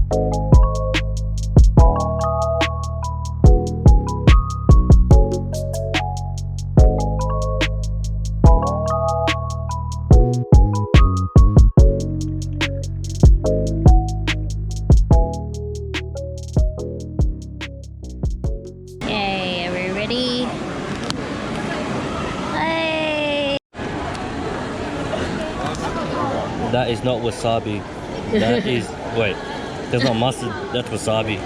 Okay, are we ready? Hey! That is not wasabi. That is... Wait. There's not mustard. That's wasabi.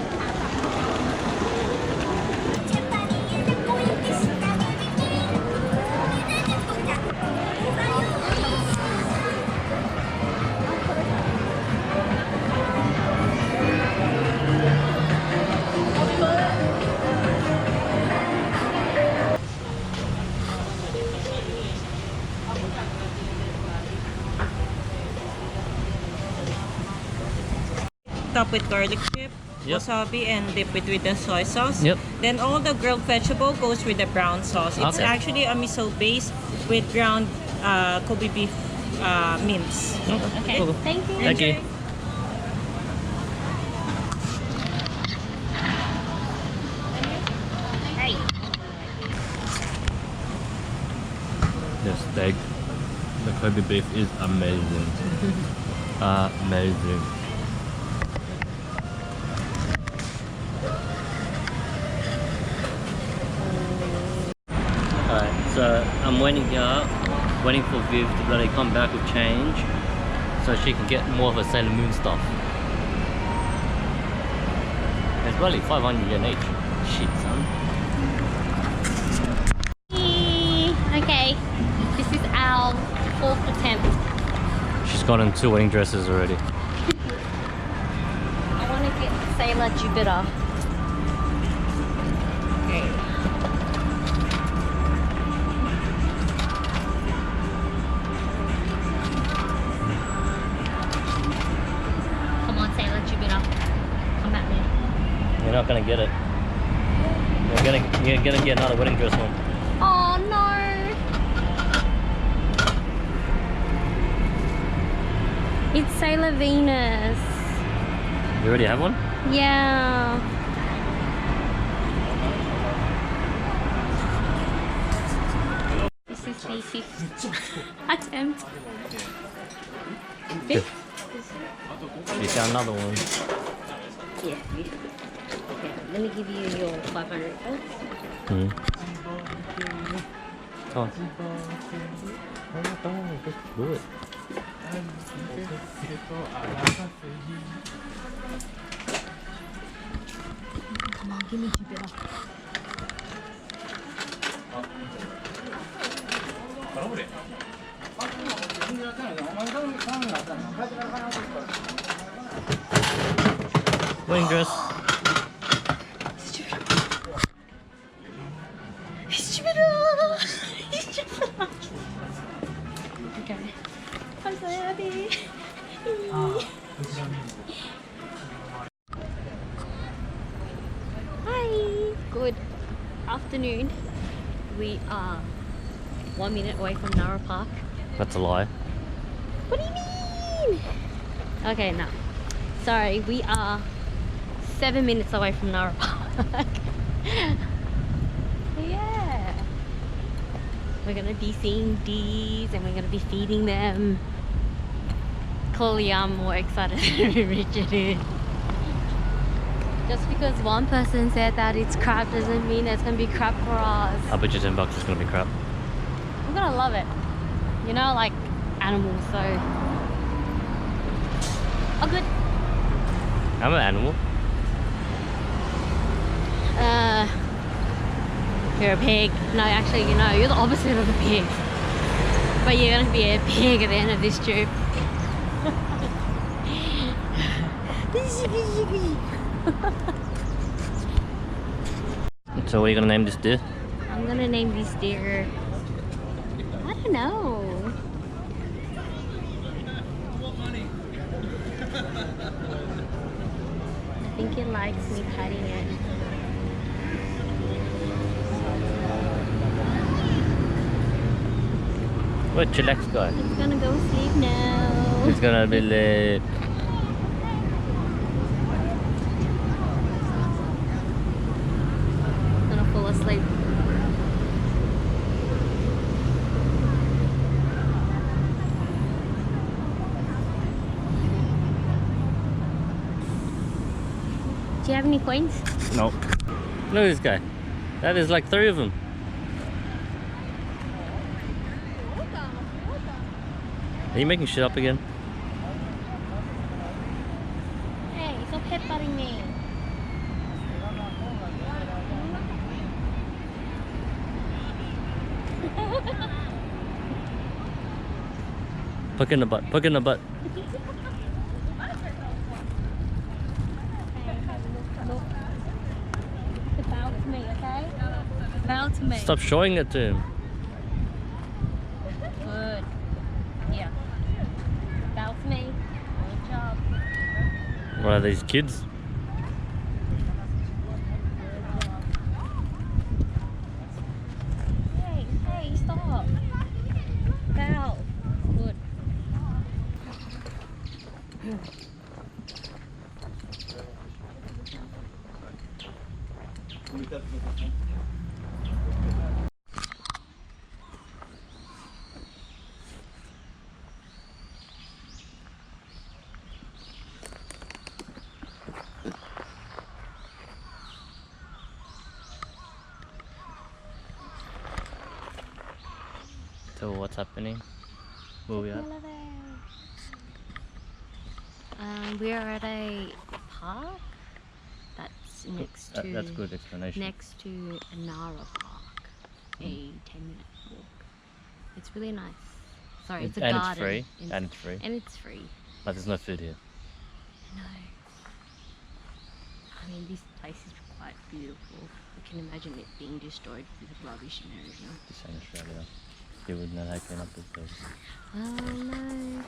Top with garlic chip, Yep. wasabi, and dip it with the soy sauce. Yep. Then all the grilled vegetable goes with the brown sauce. It's Okay. actually a miso base with ground Kobe beef mince. Okay, Cool. thank you. Thank you. Hey. The steak, the Kobe beef is amazing. Amazing. Alright, so I'm waiting here, waiting for Viv to bloody come back with change so she can get more of her Sailor Moon stuff. It's probably 500 yen each. Shit, son. Okay, this is our fourth attempt. She's gotten 2 wedding dresses already. I want to get Sailor Jupiter. Okay. Come on, Sailor Jupiter. Come at me. You're not gonna get it. You're gonna get another wedding dress one. Oh no! It's Sailor Venus. You already have one? Yeah. This is the fifth attempt. Fifth? You found another one. Yeah. Okay, let me give you your 500 volts. Hmm. Come on. Just do it. Come on, give me Jupiter. Wedding dress. It's Jupiter! It's Jupiter! Okay. I'm so happy. Hi! Good afternoon. We are 1 minute away from Nara Park. That's a lie. What do you mean? Okay, no. Sorry, we are 7 minutes away from Nara Park. Yeah. We're gonna be seeing these and we're gonna be feeding them. Clearly I'm more excited than Richard is. Just because one person said that it's crap doesn't mean it's gonna be crap for us. I bet you $10 is gonna be crap. I'm gonna love it. You know, like animals, so. Oh, good. I'm an animal. You're a pig. No, actually, you know, you're the opposite of a pig. But you're gonna be a pig at the end of this trip. So what are you gonna name this deer? I'm gonna name this deer. I don't know. I think it likes me petting it. What chillax guy? It's gonna go sleep now. It's gonna be late. Do you have any coins? Nope. Look at this guy. That is like 3 of them. Are you making shit up again? Hey, stop headbutting me. Poke in the butt. Poke in the butt. Bow to me, okay? Bow to me. Stop showing it to him. Good. Yeah. Bow to me. Good job. What are these kids? Hey, hey, stop. Bow. Good. So what's happening? Where we at? We are at a park that's next to That's good explanation. next to Nara Park, a 10-minute walk. It's really nice. Sorry, it's a and garden. it's free. And it's free. And it's free. But there's no food here. No. I mean, this place is quite beautiful. I can imagine it being destroyed with rubbish and everything. This ain't Australia. You would not have clean up this place. Oh no.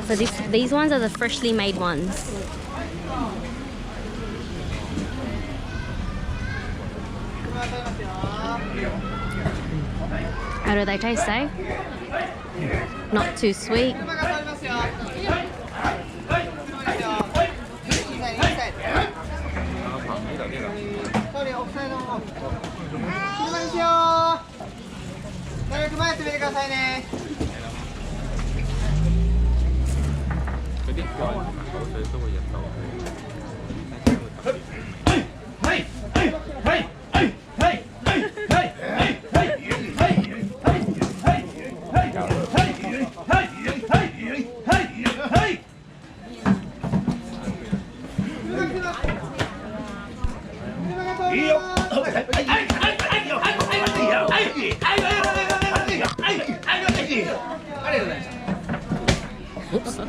So these ones are the freshly made ones. How do they taste, eh? Not too sweet. Oops.